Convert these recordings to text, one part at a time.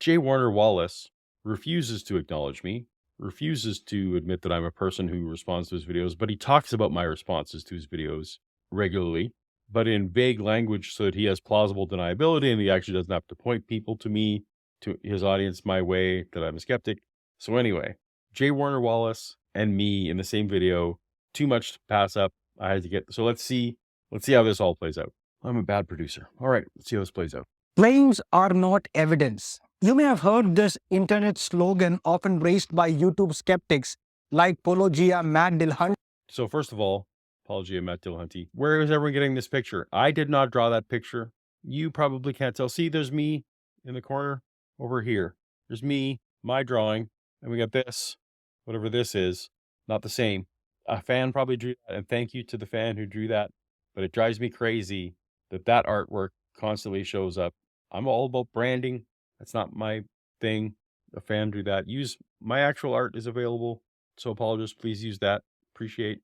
J. Warner Wallace refuses to acknowledge me, refuses to admit that I'm a person who responds to his videos, but he talks about my responses to his videos regularly, but in vague language so that he has plausible deniability and he actually doesn't have to point people to me, to his audience, my way, that I'm a skeptic. So anyway, J. Warner Wallace and me in the same video, too much to pass up. I had to get, so let's see how this all plays out. I'm a bad producer. All right, let's see how this plays out. Claims are not evidence. You may have heard this internet slogan often raised by YouTube skeptics like Paulogia, Matt Dillahunty. So first of all, Paulogia, Matt Dillahunty. Where is everyone getting this picture? I did not draw that picture. You probably can't tell. See, there's me in the corner over here. There's me, my drawing, and we got this, whatever this is, not the same. A fan probably drew that, and thank you to the fan who drew that. But it drives me crazy that that artwork constantly shows up. I'm all about branding. That's not my thing. A fan drew that. Use my actual art is available. So apologists, please use that. Appreciate.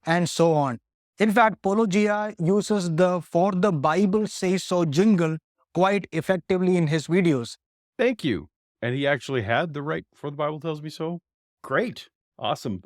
And so on. In fact, Paulogia uses the "for the Bible says so" jingle quite effectively in his videos. Thank you. And he actually had the right "for the Bible tells me so." Great. Awesome.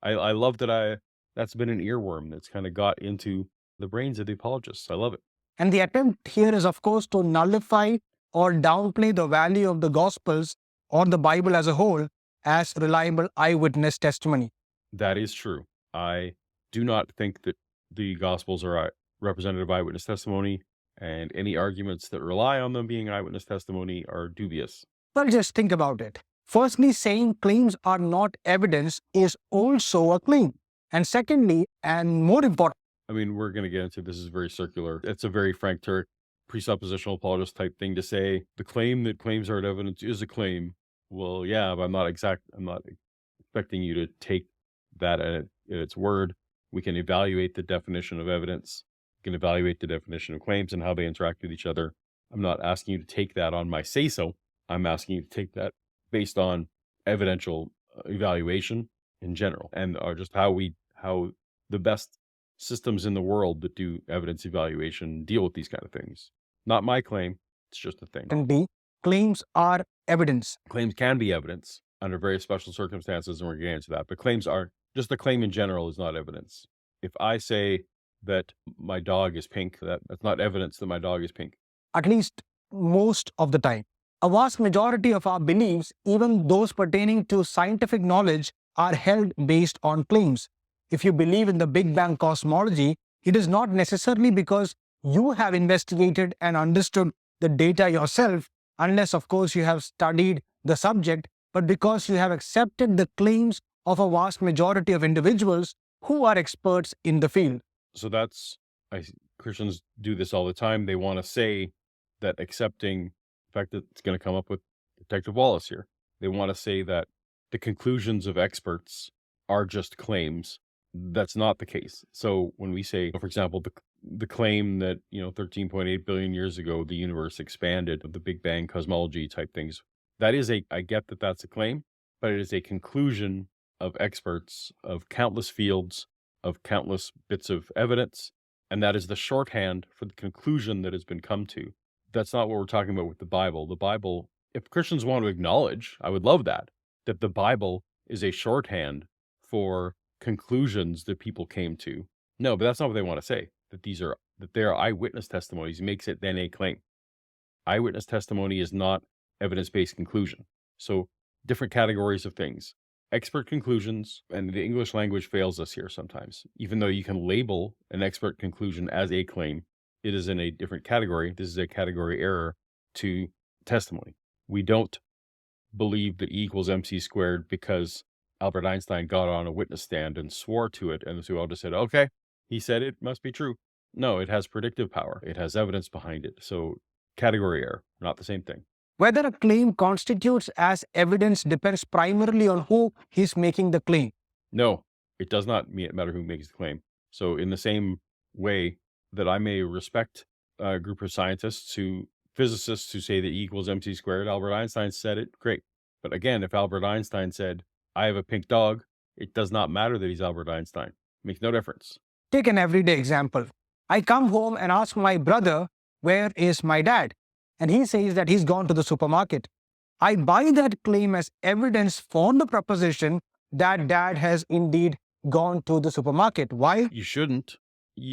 I love that that's been an earworm that's kind of got into the brains of the apologists. I love it. And the attempt here is, of course, to nullify or downplay the value of the Gospels or the Bible as a whole as reliable eyewitness testimony. That is true. I do not think that the Gospels are representative eyewitness testimony, and any arguments that rely on them being eyewitness testimony are dubious. Well, just think about it. Firstly, saying claims are not evidence is also a claim. And secondly, and more important, I mean, we're going to get into this is very circular. It's a very Frank Turek presuppositional apologist type thing to say the claim that claims aren't evidence is a claim. Well, yeah, but I'm not expecting you to take that at its word. We can evaluate the definition of evidence. We can evaluate the definition of claims and how they interact with each other. I'm not asking you to take that on my say-so. I'm asking you to take that based on evidential evaluation in general, and just how the best systems in the world that do evidence evaluation deal with these kind of things. Not my claim. It's just a thing. Claims are evidence. Claims can be evidence under very special circumstances, and we're getting into that. But claims are, just the claim in general is not evidence. If I say that my dog is pink, that's not evidence that my dog is pink. At least most of the time. A vast majority of our beliefs, even those pertaining to scientific knowledge, are held based on claims. If you believe in the Big Bang cosmology, it is not necessarily because you have investigated and understood the data yourself, unless, of course, you have studied the subject, but because you have accepted the claims of a vast majority of individuals who are experts in the field. So Christians do this all the time. They want to say that accepting the fact that it's going to come up with Detective Wallace here. They want to say that the conclusions of experts are just claims. That's not the case. So when we say, for example, the claim that 13.8 billion years ago the universe expanded, of the Big Bang cosmology type things, I get that that's a claim, but it is a conclusion of experts of countless fields, of countless bits of evidence, and that is the shorthand for the conclusion that has been come to. That's not what we're talking about with the Bible. The Bible, if Christians want to acknowledge, I would love that the Bible is a shorthand for conclusions that people came to. No, but that's not what they want to say. That they are eyewitness testimonies makes it then a claim. Eyewitness testimony is not evidence-based conclusion. So different categories of things. Expert conclusions, and the English language fails us here sometimes. Even though you can label an expert conclusion as a claim, it is in a different category. This is a category error to testimony. We don't believe that E equals MC squared because Albert Einstein got on a witness stand and swore to it, and so we all just said, okay, he said it must be true. No, it has predictive power. It has evidence behind it. So category error, not the same thing. Whether a claim constitutes as evidence depends primarily on who is making the claim. No, it does not matter who makes the claim. So in the same way that I may respect a group of physicists who say that E equals MC squared, Albert Einstein said it, great. But again, if Albert Einstein said, I have a pink dog, it does not matter that he's Albert Einstein. It makes no difference. Take an everyday example. I come home and ask my brother, where is my dad? And he says that he's gone to the supermarket. I buy that claim as evidence for the proposition that dad has indeed gone to the supermarket. Why? You shouldn't.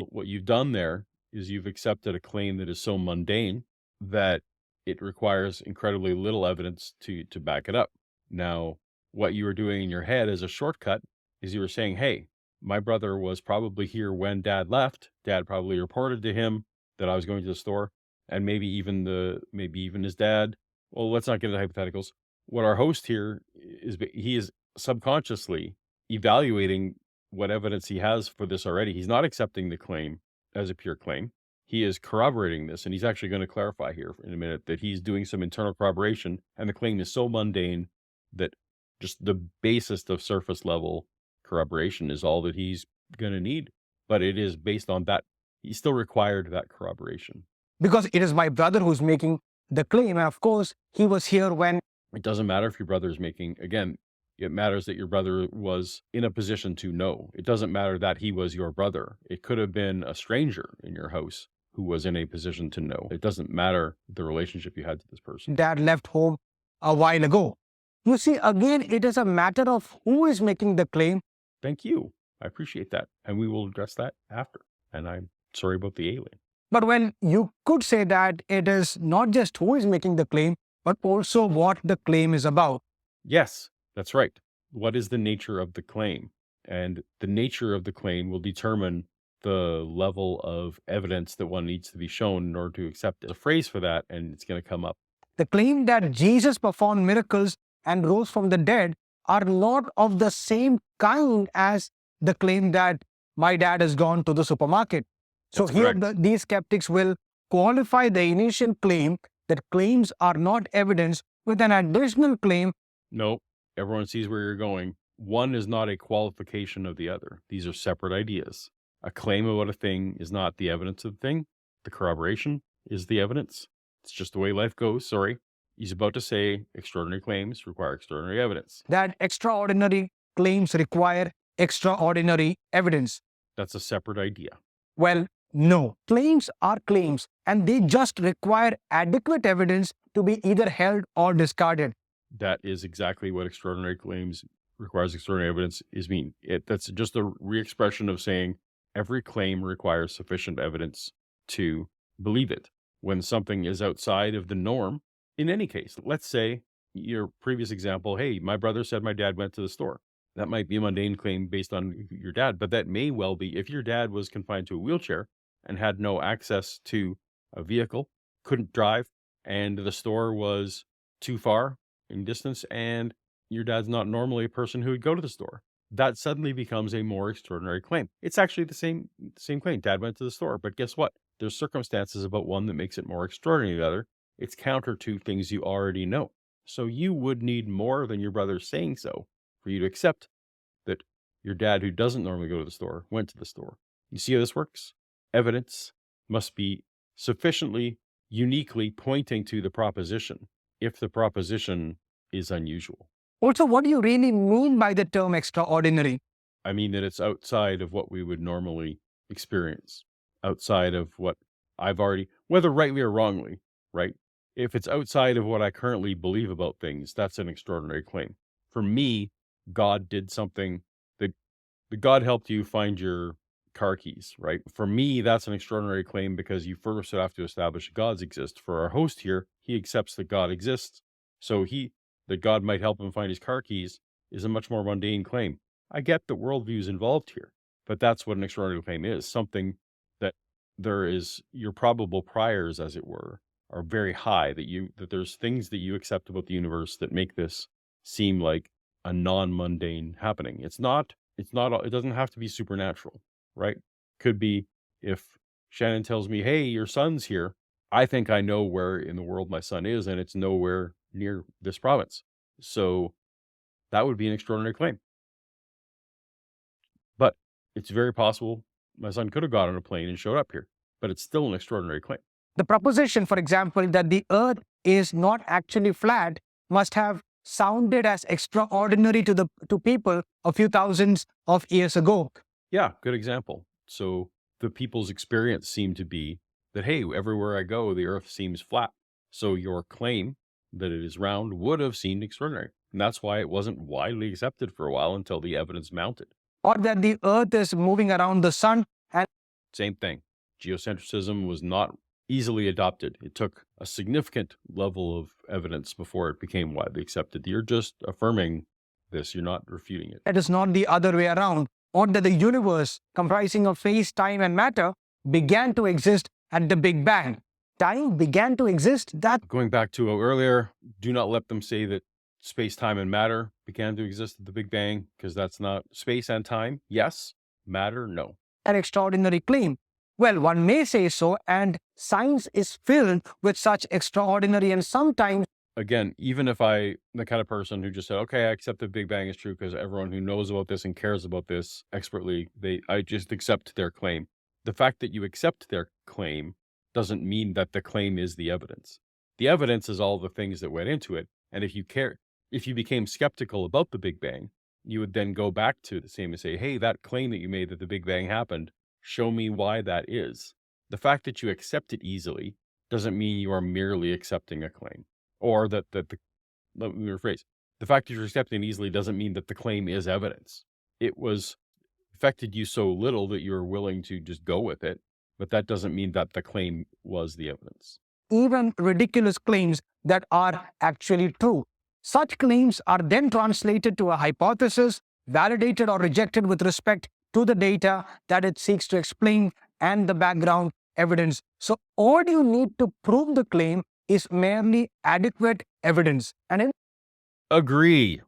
What you've done there is you've accepted a claim that is so mundane that it requires incredibly little evidence to back it up. Now, what you were doing in your head as a shortcut is you were saying, hey, my brother was probably here when dad left. Dad probably reported to him that I was going to the store, and maybe even his dad. Well, let's not get into hypotheticals. What our host here is, he is subconsciously evaluating what evidence he has for this already. He's not accepting the claim as a pure claim. He is corroborating this, and he's actually going to clarify here in a minute that he's doing some internal corroboration, and the claim is so mundane that just the basest of surface level corroboration is all that he's going to need. But it is based on that. He's still required that corroboration. Because it is my brother who's making the claim. And of course, he was here when... It doesn't matter if your brother is making, again, it matters that your brother was in a position to know. It doesn't matter that he was your brother. It could have been a stranger in your house who was in a position to know. It doesn't matter the relationship you had to this person. Dad left home a while ago. You see, again, it is a matter of who is making the claim. Thank you. I appreciate that. And we will address that after. And I'm sorry about the alien. But when you could say that it is not just who is making the claim, but also what the claim is about. Yes, that's right. What is the nature of the claim? And the nature of the claim will determine the level of evidence that one needs to be shown in order to accept it. There's a phrase for that, and it's going to come up. The claim that Jesus performed miracles and rose from the dead are not of the same kind as the claim that my dad has gone to the supermarket. So That's here correct. these skeptics will qualify the initial claim that claims are not evidence with an additional claim. No, everyone sees where you're going. One is not a qualification of the other. These are separate ideas. A claim about a thing is not the evidence of the thing. The corroboration is the evidence. It's just the way life goes. Sorry. He's about to say extraordinary claims require extraordinary evidence. That extraordinary claims require extraordinary evidence. That's a separate idea. Well, no. Claims are claims, and they just require adequate evidence to be either held or discarded. That is exactly what extraordinary claims requires extraordinary evidence is mean. That's just a re-expression of saying every claim requires sufficient evidence to believe it. When something is outside of the norm, in any case, let's say your previous example, hey, my brother said my dad went to the store. That might be a mundane claim based on your dad, but that may well be if your dad was confined to a wheelchair and had no access to a vehicle, couldn't drive, and the store was too far in distance, and your dad's not normally a person who would go to the store. That suddenly becomes a more extraordinary claim. It's actually the same claim. Dad went to the store, but guess what? There's circumstances about one that makes it more extraordinary than the other. It's counter to things you already know. So you would need more than your brother saying so for you to accept that your dad, who doesn't normally go to the store, went to the store. You see how this works? Evidence must be sufficiently uniquely pointing to the proposition if the proposition is unusual. Also, what do you really mean by the term extraordinary? I mean that it's outside of what we would normally experience, outside of what I've already, whether rightly or wrongly, right? If it's outside of what I currently believe about things, that's an extraordinary claim. For me, God did something that God helped you find your car keys, right? For me, that's an extraordinary claim because you first have to establish gods exist. For our host here, he accepts that God exists. So that God might help him find his car keys is a much more mundane claim. I get the worldview is involved here, but that's what an extraordinary claim is. Something that there is your probable priors, as it were, are very high, that there's things that you accept about the universe that make this seem like a non-mundane happening. It doesn't have to be supernatural, right? Could be if Shannon tells me, hey, your son's here. I think I know where in the world my son is, and it's nowhere near this province. So that would be an extraordinary claim. But it's very possible my son could have got on a plane and showed up here, but it's still an extraordinary claim. The proposition, for example, that the earth is not actually flat must have sounded as extraordinary to people a few thousands of years ago. Yeah, good example. So the people's experience seemed to be that, hey, everywhere I go, the earth seems flat. So your claim that it is round would have seemed extraordinary. And that's why it wasn't widely accepted for a while until the evidence mounted. Or that the earth is moving around the sun. And same thing. Geocentrism was not easily adopted. It took a significant level of evidence before it became widely accepted. You're just affirming this. You're not refuting it. it is not the other way around. Or that the universe, comprising of space, time, and matter, began to exist at the Big Bang. Time began to exist. That Going back to earlier, do not let them say that space, time, and matter began to exist at the Big Bang, because that's not space and time. Yes. Matter, no. an extraordinary claim. Well, one may say so, and science is filled with such extraordinary and sometimes Again, even if the kind of person who just said, okay, I accept the Big Bang is true because everyone who knows about this and cares about this expertly, I just accept their claim. The fact that you accept their claim doesn't mean that the claim is the evidence. The evidence is all the things that went into it. And if you became skeptical about the Big Bang, you would then go back to the same and say, hey, that claim that you made that the Big Bang happened, show me why that is. The fact that you accept it easily doesn't mean you are merely accepting a claim. Or let me rephrase. The fact that you're accepting it easily doesn't mean that the claim is evidence. It was affected you so little that you're willing to just go with it, but that doesn't mean that the claim was the evidence. even ridiculous claims that are actually true. Such claims are then translated to a hypothesis, validated or rejected with respect to the data that it seeks to explain and the background evidence. So all you need to prove the claim is merely adequate evidence. And in Agree.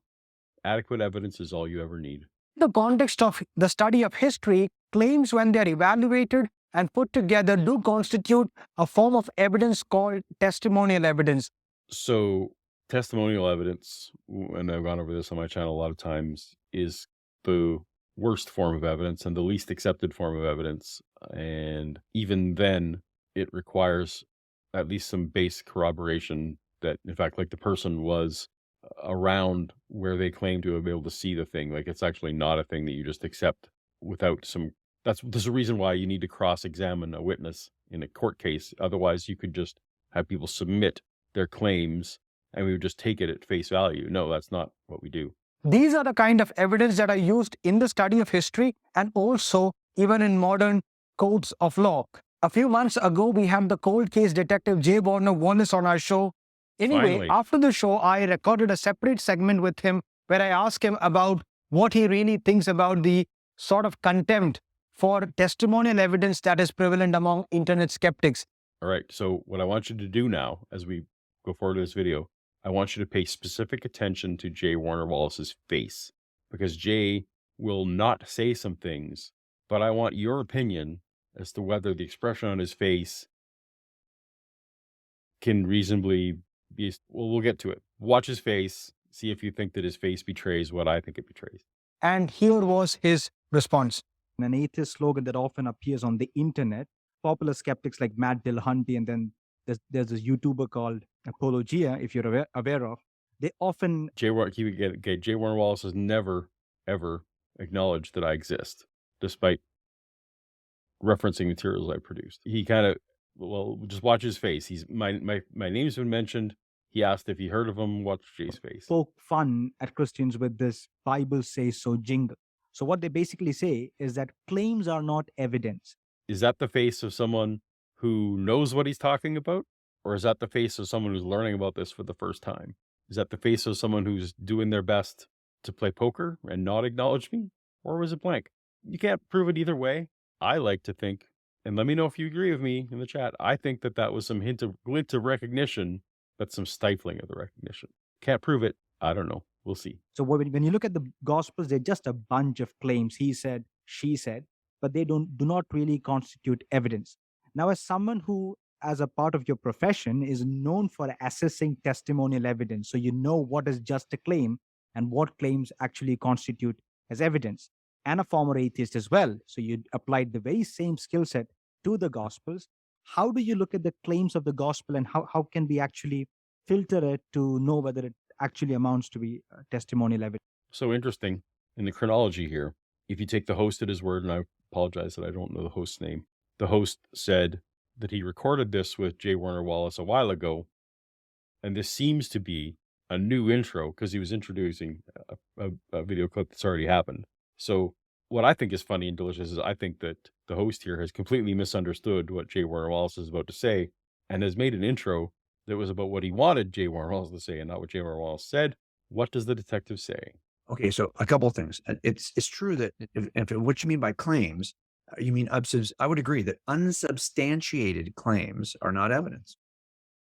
Adequate evidence is all you ever need. the context of the study of history, claims when they are evaluated and put together do constitute a form of evidence called testimonial evidence. So testimonial evidence, and I've gone over this on my channel a lot of times, is the worst form of evidence and the least accepted form of evidence. And even then, it requires at least some base corroboration that, in fact, like the person was around where they claim to have been able to see the thing. Like it's actually not a thing that you just accept without some. There's a reason why you need to cross-examine a witness in a court case. Otherwise, you could just have people submit their claims and we would just take it at face value. No, that's not what we do. These are the kind of evidence that are used in the study of history and also even in modern courts of law. A few months ago, we had the cold case detective J. Warner Wallace on our show. Anyway, Finally. after the show, I recorded a separate segment with him where I asked him about what he really thinks about the sort of contempt for testimonial evidence that is prevalent among internet skeptics. All right. So what I want you to do now, as we go forward to this video, I want you to pay specific attention to J. Warner Wallace's face, because Jay will not say some things, but I want your opinion as to whether the expression on his face can reasonably be, well, we'll get to it. Watch his face, see if you think that his face betrays what I think it betrays. And here was his response. An atheist slogan that often appears on the internet. Popular skeptics like Matt Dillahunty, and then there's this YouTuber called Paulogia, if you're aware of. They often J. Warner Wallace has never, ever acknowledged that I exist, despite referencing materials I produced. He kind of, well, just watch his face. My name's been mentioned. He asked if he heard of him. Watch Jay's face. poke fun at Christians with this Bible says so jingle. So what they basically say is that claims are not evidence. Is that the face of someone who knows what he's talking about? Or is that the face of someone who's learning about this for the first time? Is that the face of someone who's doing their best to play poker and not acknowledge me? Or was it blank? You can't prove it either way. I like to think, and let me know if you agree with me in the chat, I think that was some glint of recognition, but some stifling of the recognition. Can't prove it. I don't know. We'll see. So when you look at the Gospels, they're just a bunch of claims. He said, she said, but they do not really constitute evidence. Now, as someone who, as a part of your profession, is known for assessing testimonial evidence, so you know what is just a claim and what claims actually constitute as evidence, and a former atheist as well, so you applied the very same skill set to the Gospels. How do you look at the claims of the Gospel, and how can we actually filter it to know whether it actually amounts to be testimonial evidence? So interesting in the chronology here. If you take the host at his word, and I apologize that I don't know the host's name, the host said that he recorded this with J. Warner Wallace a while ago, And this seems to be a new intro because he was introducing a video clip that's already happened. So what I think is funny and delicious is I think that the host here has completely misunderstood what J. Warner Wallace is about to say and has made an intro that was about what he wanted J. Warner Wallace to say and not what J. Warner Wallace said. What does the detective say? Okay, so a couple of things. It's true that if what you mean by claims, you mean I would agree that unsubstantiated claims are not evidence.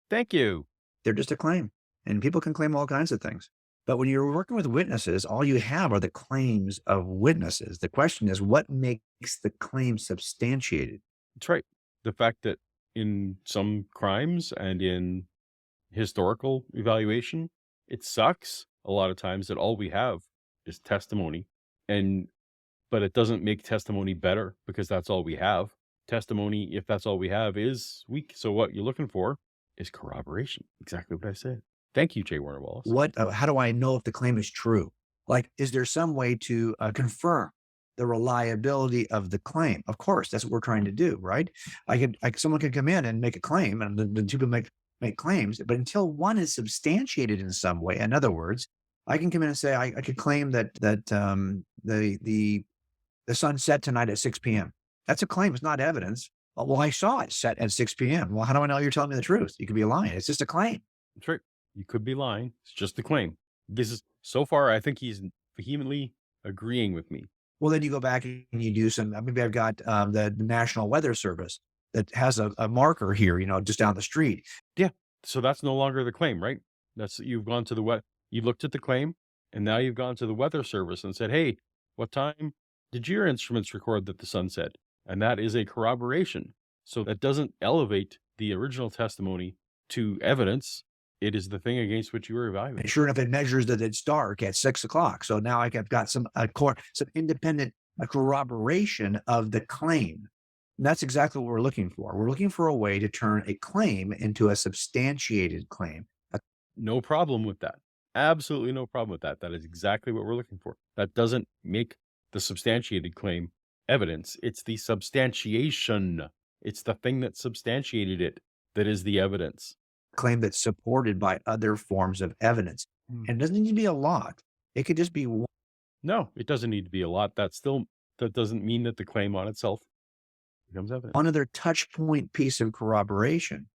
Thank you. They're just a claim, and people can claim all kinds of things. But when you're working with witnesses, all you have are the claims of witnesses. The question is, what makes the claim substantiated? That's right. The fact that in some crimes and in historical evaluation, it sucks a lot of times that all we have is testimony. But it doesn't make testimony better because that's all we have. Testimony, if that's all we have, is weak. So what you're looking for is corroboration. Exactly what I said. Thank you, J. Warner Wallace. How do I know if the claim is true? Like, is there some way to confirm the reliability of the claim? Of course, that's what we're trying to do, right? Someone could come in and make a claim, and the two people make claims, but until one is substantiated in some way, in other words, I can come in and say I could claim that the sun set tonight at 6 p.m. That's a claim. It's not evidence. Well, I saw it set at 6 p.m. Well, how do I know you're telling me the truth? You could be lying. It's just a claim. That's right. You could be lying. It's just a claim. This is so far, I think he's vehemently agreeing with me. Well, then you go back and you do some, maybe I've got the National Weather Service that has a marker here, just down the street. Yeah. So that's no longer the claim, right? You've gone to you looked at the claim and now you've gone to the Weather Service and said, hey, what time did your instruments record that the sun set? And that is a corroboration. So that doesn't elevate the original testimony to evidence. It is the thing against which you were evaluating. And sure enough, it measures that it's dark at 6 o'clock. So now I've got some independent corroboration of the claim. And that's exactly what we're looking for. We're looking for a way to turn a claim into a substantiated claim. No problem with that. Absolutely no problem with that. That is exactly what we're looking for. That doesn't make the substantiated claim evidence. It's the substantiation. It's the thing that substantiated it that is the evidence. Claim that's supported by other forms of evidence. And it doesn't need to be a lot. It could just be one. No, it doesn't need to be a lot. That doesn't mean that the claim on itself becomes evidence. Another touch point piece of corroboration.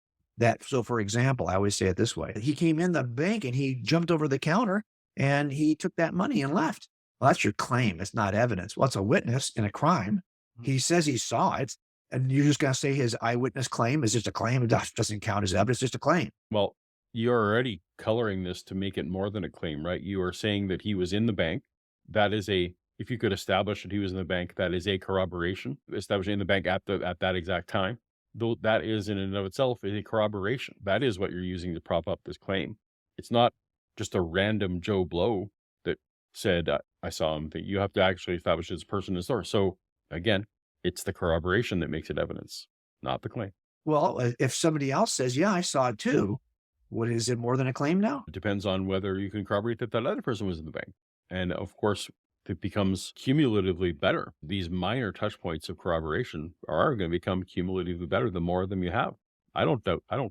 So for example, I always say it this way. He came in the bank and he jumped over the counter and he took that money and left. Well, that's your claim. It's not evidence. Well, it's a witness in a crime. He says he saw it. And you're just going to say his eyewitness claim is just a claim. It doesn't count as evidence, just a claim. Well, you're already coloring this to make it more than a claim, right? You are saying that he was in the bank. That is if you could establish that he was in the bank, that is a corroboration. Establishing in the bank at that exact time, though that is in and of itself a corroboration. That is what you're using to prop up this claim. It's not just a random Joe Blow that said, I saw him. That you have to actually establish this person in the store. So again, it's the corroboration that makes it evidence, not the claim. Well, if somebody else says, yeah, I saw it too, what is it more than a claim now? It depends on whether you can corroborate that other person was in the bank. And of course, it becomes cumulatively better. These minor touch points of corroboration are going to become cumulatively better the more of them you have. I don't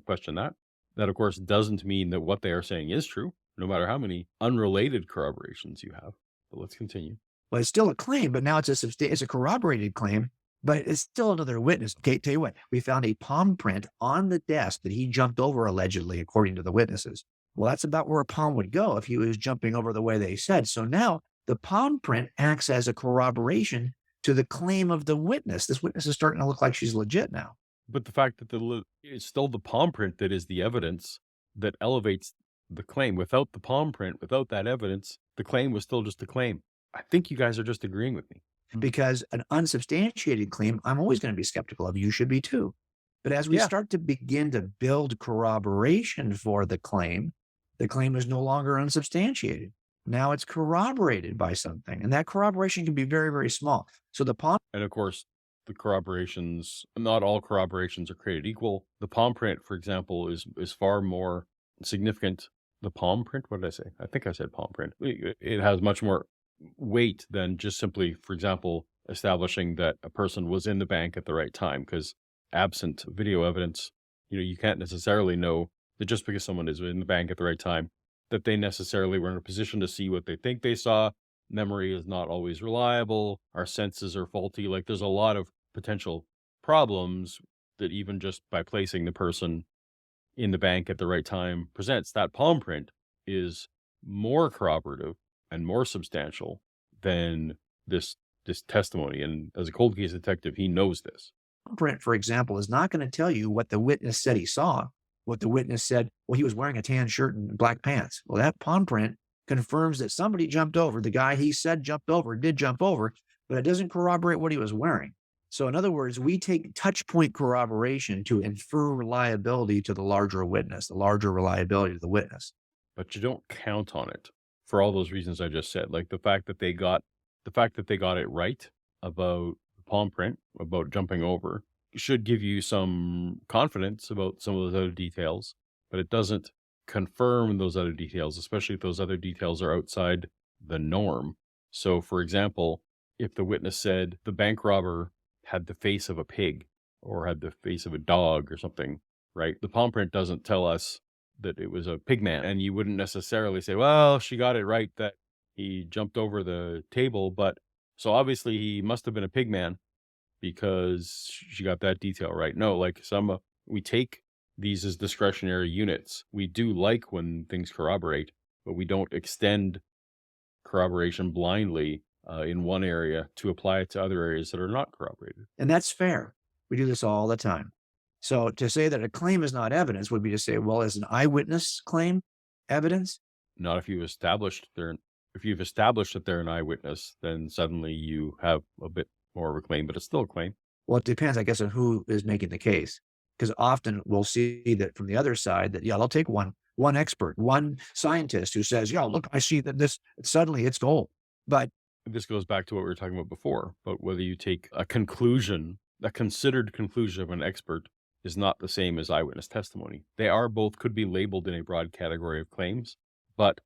question that. That, of course, doesn't mean that what they are saying is true, no matter how many unrelated corroborations you have. But let's continue. Well, it's still a claim, but now it's a corroborated claim. But it's still another witness. Okay, tell you what, we found a palm print on the desk that he jumped over, allegedly, according to the witnesses. Well, that's about where a palm would go if he was jumping over the way they said. So now the palm print acts as a corroboration to the claim of the witness. This witness is starting to look like she's legit now. But the fact that it's still the palm print that is the evidence that elevates the claim. Without the palm print, without that evidence, the claim was still just a claim. I think you guys are just agreeing with me. Because an unsubstantiated claim, I'm always going to be skeptical of. You should be too. But as we start to begin to build corroboration for the claim is no longer unsubstantiated. Now it's corroborated by something. And that corroboration can be very, very small. So and of course, the corroborations, not all corroborations are created equal. The palm print, for example, is far more significant. The palm print, what did I say? I think I said palm print. It has much more weight than just simply, for example, establishing that a person was in the bank at the right time, because absent video evidence, you can't necessarily know that just because someone is in the bank at the right time, that they necessarily were in a position to see what they think they saw. Memory is not always reliable. Our senses are faulty. Like there's a lot of potential problems that even just by placing the person in the bank at the right time presents. That palm print is more corroborative and more substantial than this testimony. And as a cold case detective, he knows this. Print, for example, is not going to tell you what the witness said he saw. What the witness said, well, he was wearing a tan shirt and black pants. Well, that palm print confirms that somebody jumped over. The guy he said jumped over did jump over, but it doesn't corroborate what he was wearing. So in other words, we take touch point corroboration to infer reliability to the larger witness, the larger reliability to the witness. But you don't count on it for all those reasons I just said. Like the fact that they got it right about the palm print, about jumping over, should give you some confidence about some of those other details, but it doesn't confirm those other details, especially if those other details are outside the norm. So for example, if the witness said the bank robber had the face of a pig or had the face of a dog or something, right? The palm print doesn't tell us that it was a pig man. And you wouldn't necessarily say, well, she got it right that he jumped over the table, but so obviously he must have been a pig man because she got that detail right. No, like we take these as discretionary units. We do like when things corroborate, but we don't extend corroboration blindly in one area to apply it to other areas that are not corroborated. And that's fair. We do this all the time. So to say that a claim is not evidence would be to say, well, is an eyewitness claim evidence? Not if you've established that they're an eyewitness, then suddenly you have a bit more of a claim, but it's still a claim. Well, it depends, I guess, on who is making the case. Because often we'll see that from the other side that, yeah, they'll take one expert, one scientist who says, yeah, look, I see that this, suddenly it's gold. But this goes back to what we were talking about before, but whether you take a considered conclusion of an expert is not the same as eyewitness testimony. They are both could be labeled in a broad category of claims, but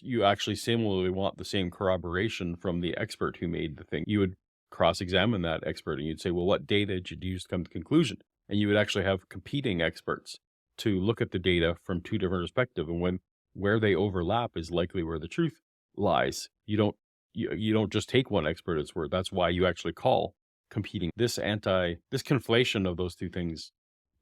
you actually similarly want the same corroboration from the expert who made the thing. You would cross-examine that expert and you'd say, well, what data did you use to come to conclusion? And you would actually have competing experts to look at the data from two different perspectives. And where they overlap is likely where the truth lies. You don't just take one expert at its word. That's why you actually call competing. This conflation of those two things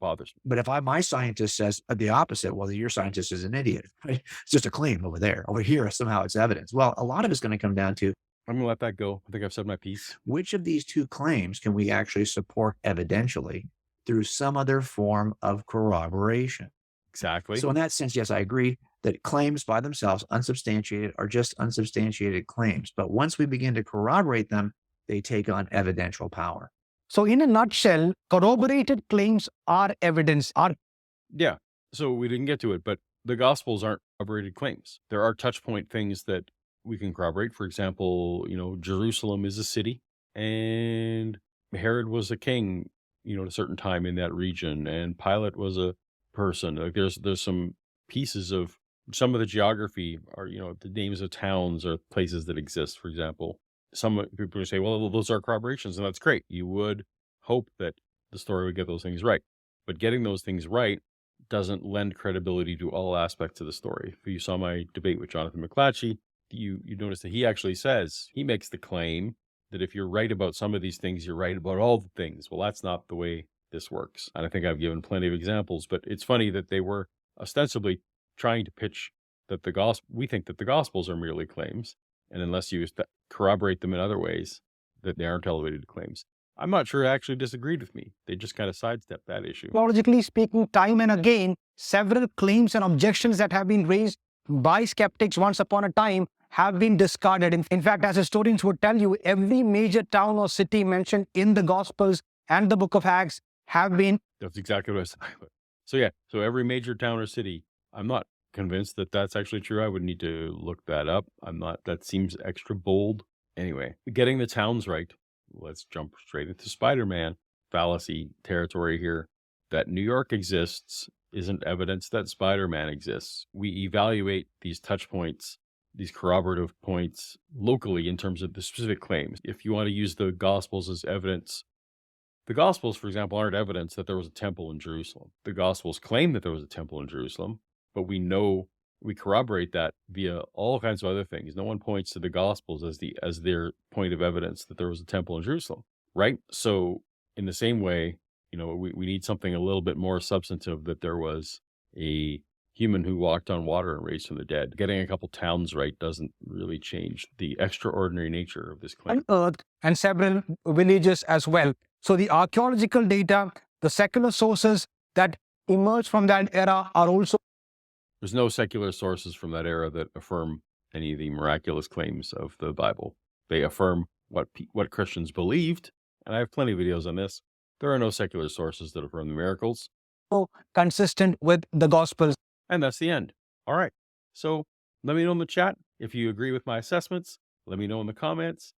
bothers me. But if my scientist says the opposite, well, your scientist is an idiot, right? It's just a claim over there. Over here, somehow it's evidence. Well, a lot of it's going to come down to, I'm going to let that go. I think I've said my piece. Which of these two claims can we actually support evidentially through some other form of corroboration? Exactly. So in that sense, yes, I agree that claims by themselves, unsubstantiated, are just unsubstantiated claims. But once we begin to corroborate them, they take on evidential power. So in a nutshell, corroborated claims are evidence. Yeah. So we didn't get to it, but the Gospels aren't corroborated claims. There are touch point things that we can corroborate. For example, Jerusalem is a city and Herod was a king, at a certain time in that region, and Pilate was a person. Like there's some pieces of some of the geography are, the names of towns or places that exist, for example. Some people say, well, those are corroborations, and that's great. You would hope that the story would get those things right. But getting those things right doesn't lend credibility to all aspects of the story. If you saw my debate with Jonathan McClatchy, you notice that he actually says, he makes the claim that if you're right about some of these things, you're right about all the things. Well, that's not the way this works. And I think I've given plenty of examples, but it's funny that they were ostensibly trying to pitch that we think that the Gospels are merely claims. And unless you corroborate them in other ways, that they aren't elevated claims. I'm not sure they actually disagreed with me. They just kind of sidestepped that issue. Logically speaking, time and again, several claims and objections that have been raised by skeptics once upon a time have been discarded. In fact, as historians would tell you, every major town or city mentioned in the Gospels and the Book of Acts have been. That's exactly what I said. So yeah, so every major town or city, I'm not convinced that that's actually true. I would need to look that up. That seems extra bold. Anyway, getting the towns right. Let's jump straight into Spider-Man fallacy territory here. That New York exists isn't evidence that Spider-Man exists. We evaluate these touch points, these corroborative points locally in terms of the specific claims. If you want to use the Gospels as evidence The Gospels, for example, aren't evidence that there was a temple in Jerusalem. The Gospels claim that there was a temple in Jerusalem, but we corroborate that via all kinds of other things. No one points to the Gospels as their point of evidence that there was a temple in Jerusalem, right? So in the same way, we need something a little bit more substantive, that there was a human who walked on water and raised from the dead. Getting a couple towns right doesn't really change the extraordinary nature of this claim. Earth and several villages as well. So the archaeological data, the secular sources that emerge from that era are also. There's no secular sources from that era that affirm any of the miraculous claims of the Bible. They affirm what Christians believed, and I have plenty of videos on this. There are no secular sources that affirm the miracles. Consistent with the Gospels. And that's the end. All right. So let me know in the chat if you agree with my assessments. Let me know in the comments.